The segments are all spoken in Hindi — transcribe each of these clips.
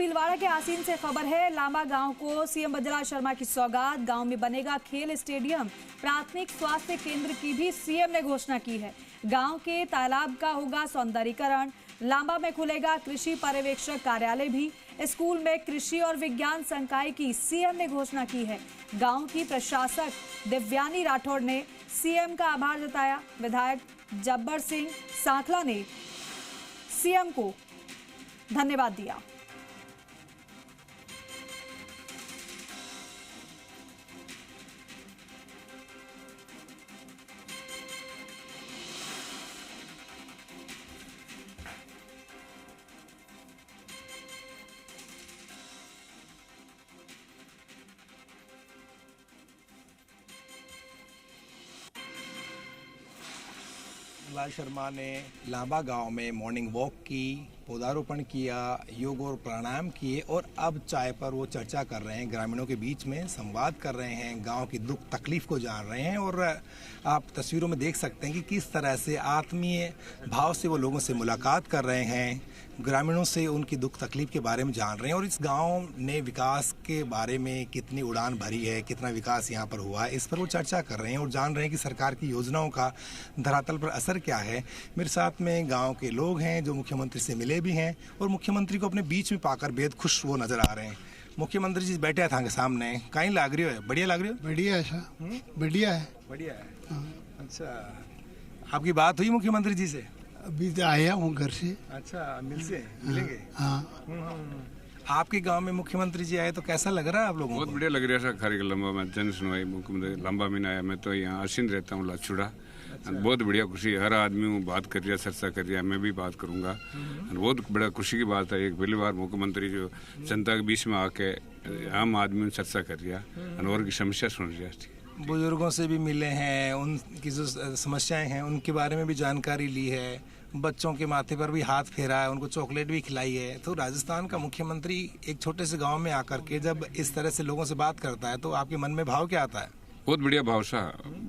भीलवाड़ा के आसीन से खबर है। लांबा गांव को सीएम भजनलाल शर्मा की सौगात। गांव में बनेगा खेल स्टेडियम, प्राथमिक स्वास्थ्य केंद्र की भी सीएम ने घोषणा की है। गांव के तालाब का होगा सौंदर्यीकरण। लांबा में खुलेगा कृषि पर्यवेक्षक कार्यालय भी। स्कूल में कृषि और विज्ञान संकाय की सीएम ने घोषणा की है। गांव की प्रशासक दिव्यानी राठौड़ ने सीएम का आभार जताया। विधायक जब्बर सिंह सांखला ने सीएम को धन्यवाद दिया। लाल शर्मा ने लांबा गांव में मॉर्निंग वॉक की, पौधारोपण किया, योग और प्राणायाम किए और अब चाय पर वो चर्चा कर रहे हैं, ग्रामीणों के बीच में संवाद कर रहे हैं, गांव की दुख तकलीफ को जान रहे हैं। और आप तस्वीरों में देख सकते हैं कि किस तरह से आत्मीय भाव से वो लोगों से मुलाकात कर रहे हैं, ग्रामीणों से उनकी दुख तकलीफ के बारे में जान रहे हैं। और इस गांव ने विकास के बारे में कितनी उड़ान भरी है, कितना विकास यहाँ पर हुआ है, इस पर वो चर्चा कर रहे हैं और जान रहे हैं कि सरकार की योजनाओं का धरातल पर असर क्या है। मेरे साथ में गांव के लोग हैं जो मुख्यमंत्री से मिले भी हैं और मुख्यमंत्री को अपने बीच में पाकर बेहद खुश वो नजर आ रहे हैं। मुख्यमंत्री जी बैठे थे सामने, कहीं लाग रही हो? बढ़िया लग रही हो? बढ़िया है सर, बढ़िया है। बढ़िया है। अच्छा, आपकी बात हुई मुख्यमंत्री जी से? अभी तो आया हूँ घर से। अच्छा, मिलेंगे? हाँ। आपके गांव में मुख्यमंत्री जी आए तो कैसा लग रहा है आप लोगों को? बहुत बढ़िया लग रहा है सर। लंबा में जन सुनवाई मुख्यमंत्री लंबा में आया। मैं तो यहाँ आसीन रहता हूँ लाचुड़ा। बहुत बढ़िया खुशी, हर आदमी बात कर रहा, चर्चा कर रहा, मैं भी बात करूंगा। बहुत बड़ा खुशी की बात है, एक पहली बार मुख्यमंत्री जो जनता के बीच में आके आम आदमी चर्चा कर रहा और की समस्या सुन रहा। बुजुर्गों से भी मिले हैं, उनकी जो समस्याएं हैं उनके बारे में भी जानकारी ली है, बच्चों के माथे पर भी हाथ फेरा है, उनको चॉकलेट भी खिलाई है। तो राजस्थान का मुख्यमंत्री एक छोटे से गांव में आकर के जब इस तरह से लोगों से बात करता है तो आपके मन में भाव क्या आता है? बहुत बढ़िया भाव सा,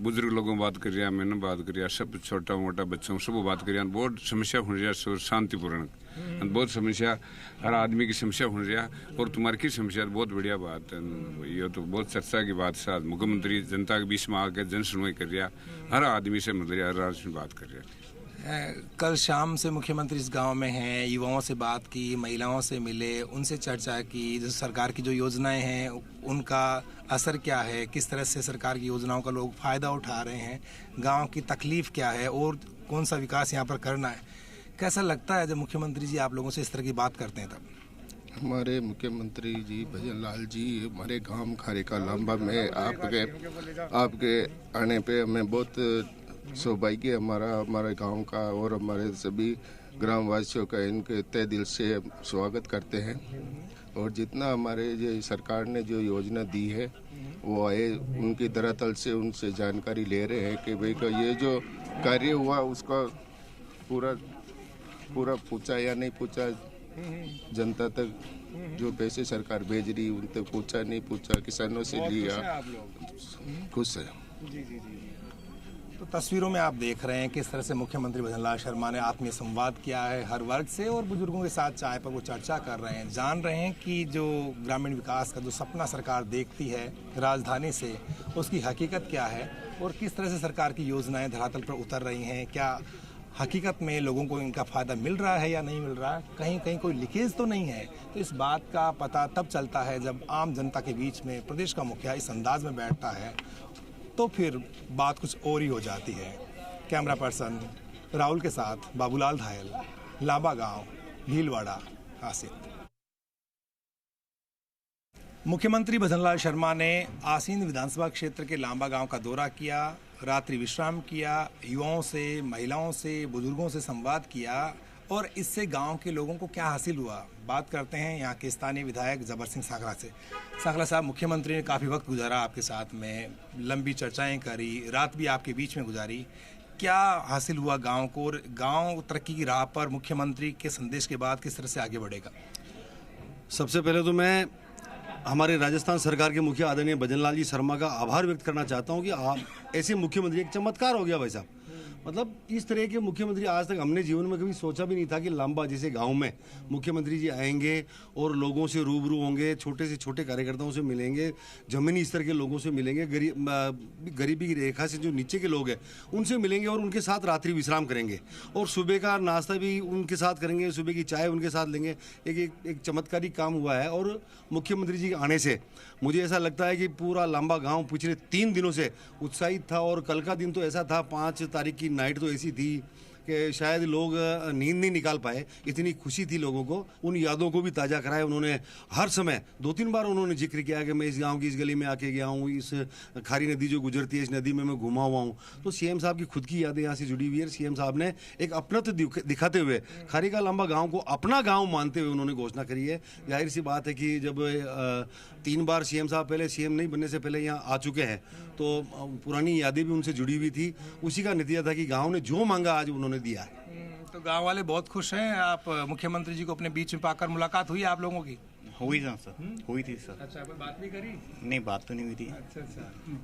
बुजुर्ग लोगों बात कर रहा, मैंने बात कर रहा, सब छोटा मोटा बच्चों सब बात कर रहा। बहुत समस्या हो रही है शांतिपूर्ण, बहुत समस्या, हर आदमी की समस्या हो रही है और तुम्हारी की समस्या। बहुत बढ़िया बात है, ये तो बहुत चर्चा की बात है। मुख्यमंत्री जनता के बीच में आकर जन सुनवाई कर रहा, हर आदमी से मिल रहा, हर आदमी बात कर रहा। कल शाम से मुख्यमंत्री इस गांव में हैं, युवाओं से बात की, महिलाओं से मिले, उनसे चर्चा की, जो सरकार की जो योजनाएं हैं उनका असर क्या है, किस तरह से सरकार की योजनाओं का लोग फ़ायदा उठा रहे हैं, गांव की तकलीफ क्या है और कौन सा विकास यहाँ पर करना है। कैसा लगता है जब मुख्यमंत्री जी आप लोगों से इस तरह की बात करते हैं? तब हमारे मुख्यमंत्री जी भजनलाल जी हमारे गांव खारिका लांबा में आपके आने पे हमें बहुत सौभाग्य हमारे गांव का और हमारे सभी ग्रामवासियों का इनके तहे दिल से स्वागत करते हैं। और जितना हमारे ये सरकार ने जो योजना दी है वो आए उनकी धरातल से उनसे जानकारी ले रहे हैं कि भाई का ये जो कार्य हुआ उसका पूरा पूछा या नहीं पूछा, जनता तक जो पैसे सरकार भेज रही उन तक पूछा नहीं पूछा, किसानों से लिया, खुश है। तो तस्वीरों में आप देख रहे हैं किस तरह से मुख्यमंत्री भजनलाल शर्मा ने आत्मीय संवाद किया है हर वर्ग से और बुजुर्गों के साथ चाय पर वो चर्चा कर रहे हैं, जान रहे हैं कि जो ग्रामीण विकास का जो सपना सरकार देखती है राजधानी से, उसकी हकीकत क्या है और किस तरह से सरकार की योजनाएं धरातल पर उतर रही हैं। क्या हकीकत में लोगों को इनका फ़ायदा मिल रहा है या नहीं मिल रहा है, कहीं कोई लीकेज तो नहीं है। तो इस बात का पता तब चलता है जब आम जनता के बीच में प्रदेश का मुखिया इस अंदाज में बैठता है, तो फिर बात कुछ और ही हो जाती है। कैमरा पर्सन राहुल के साथ बाबूलाल धायल, लांबा गांव, भीलवाड़ा, आसीन। मुख्यमंत्री भजनलाल शर्मा ने आसीन विधानसभा क्षेत्र के लांबा गांव का दौरा किया, रात्रि विश्राम किया, युवाओं से, महिलाओं से, बुजुर्गों से संवाद किया और इससे गांव के लोगों को क्या हासिल हुआ। बात करते हैं यहाँ के स्थानीय विधायक जब्बर सिंह सांखला से। सांखला साहब, मुख्यमंत्री ने काफ़ी वक्त गुजारा आपके साथ में, लंबी चर्चाएं करी, रात भी आपके बीच में गुजारी, क्या हासिल हुआ गांव को और गांव तरक्की की राह पर मुख्यमंत्री के संदेश के बाद किस तरह से आगे बढ़ेगा? सबसे पहले तो मैं हमारे राजस्थान सरकार के मुखिया आदरणीय भजनलाल जी शर्मा का आभार व्यक्त करना चाहता हूं कि आप ऐसे मुख्यमंत्री, एक चमत्कार हो गया भाई साहब। मतलब इस तरह के मुख्यमंत्री आज तक हमने जीवन में कभी सोचा भी नहीं था कि लांबा जैसे गांव में मुख्यमंत्री जी आएंगे और लोगों से रूबरू होंगे, छोटे से छोटे कार्यकर्ताओं से मिलेंगे, जमीनी स्तर के लोगों से मिलेंगे, गरीबी की रेखा से जो नीचे के लोग हैं उनसे मिलेंगे और उनके साथ रात्रि विश्राम करेंगे और सुबह का नाश्ता भी उनके साथ करेंगे, सुबह की चाय उनके साथ लेंगे। एक चमत्कारिक काम हुआ है और मुख्यमंत्री जी के आने से मुझे ऐसा लगता है कि पूरा लांबा गांव पिछले 3 दिनों से उत्साहित था और कल का दिन तो ऐसा था, 5 तारीख की नाइट तो ऐसी थी कि शायद लोग नींद नहीं निकाल पाए, इतनी खुशी थी लोगों को। उन यादों को भी ताज़ा कराया उन्होंने। हर समय 2-3 बार उन्होंने जिक्र किया कि मैं इस गांव की इस गली में आके गया हूँ, इस खारी नदी जो गुजरती है इस नदी में मैं घुमा हुआ हूँ। तो सीएम साहब की खुद की यादें यहाँ से जुड़ी हुई है। सीएम साहब ने एक अपनत्व दिखाते हुए खारी का लांबा गाँव को अपना गाँव मानते हुए उन्होंने घोषणा करी है। जाहिर सी बात है कि जब 3 बार सीएम साहब पहले सीएम नहीं बनने से पहले यहाँ आ चुके हैं तो पुरानी यादें भी उनसे जुड़ी हुई थी। उसी का नतीजा था कि गाँव ने जो मांगा आज उन्होंने दिया है। तो गांव वाले बहुत खुश हैं। आप मुख्यमंत्री जी को अपने बीच में पाकर मुलाकात हुई आप लोगों की? हुई ना सर, हुई थी सर। अच्छा, कोई बात नहीं करी? नहीं, बात तो नहीं हुई थी। अच्छा।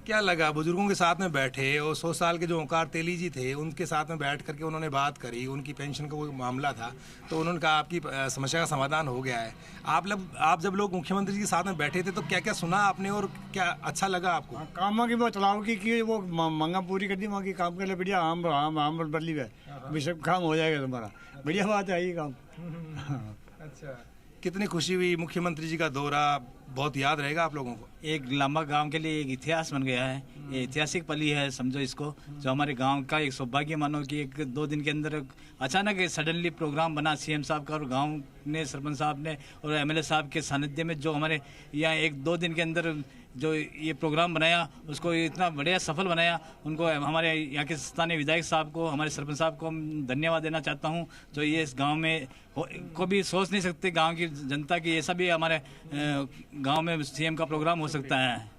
क्या लगा बुजुर्गों के साथ में बैठे और 100 साल के जो ओंकार तेली जी थे उनके साथ में बैठ करके उन्होंने बात करी, उनकी पेंशन का कोई मामला था तो उन्होंने कहा आपकी समस्या का समाधान हो गया है। आप जब लोग मुख्यमंत्री जी के साथ में बैठे थे तो क्या क्या सुना आपने और क्या अच्छा लगा आपको? काम की वो चलाओ की वो मांगा पूरी कर दी, वहाँ की काम के लिए बढ़िया आम बदली है, सब काम हो जाएगा तुम्हारा। बढ़िया बात है ये काम। अच्छा, कितनी खुशी हुई? मुख्यमंत्री जी का दौरा बहुत याद रहेगा आप लोगों को। एक लांबा गांव के लिए एक इतिहास बन गया है, ये ऐतिहासिक पली है समझो इसको, जो हमारे गांव का एक सौभाग्य मानो कि 1-2 दिन के अंदर अचानक सडनली प्रोग्राम बना सीएम साहब का और गांव ने, सरपंच साहब ने और एमएलए साहब के सानिध्य में जो हमारे यहाँ 1-2 दिन के अंदर जो ये प्रोग्राम बनाया उसको इतना बढ़िया सफल बनाया। उनको, हमारे यहाँ के स्थानीय विधायक साहब को, हमारे सरपंच साहब को धन्यवाद देना चाहता हूँ जो ये इस गांव में को भी सोच नहीं सकते गांव की जनता की ऐसा भी हमारे गांव में सीएम का प्रोग्राम हो सकता है।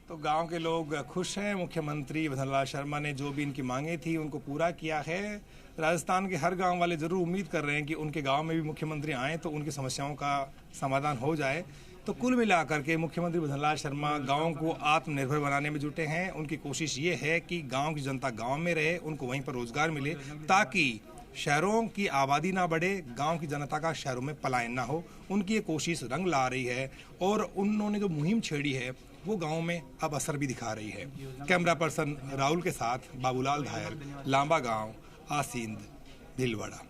तो गांव के लोग खुश हैं। मुख्यमंत्री भजनलाल शर्मा ने जो भी इनकी मांगे थी उनको पूरा किया है। राजस्थान के हर गांव वाले जरूर उम्मीद कर रहे हैं कि उनके गांव में भी मुख्यमंत्री आएँ तो उनकी समस्याओं का समाधान हो जाए। तो कुल मिलाकर के मुख्यमंत्री भजनलाल शर्मा गांव को आत्मनिर्भर बनाने में जुटे हैं। उनकी कोशिश ये है कि गांव की जनता गांव में रहे, उनको वहीं पर रोजगार मिले ताकि शहरों की आबादी ना बढ़े, गांव की जनता का शहरों में पलायन ना हो। उनकी ये कोशिश रंग ला रही है और उन्होंने जो मुहिम छेड़ी है वो गांव में अब असर भी दिखा रही है। कैमरा पर्सन राहुल के साथ बाबूलाल धायल, लांबा गांव, आसींद, भीलवाड़ा।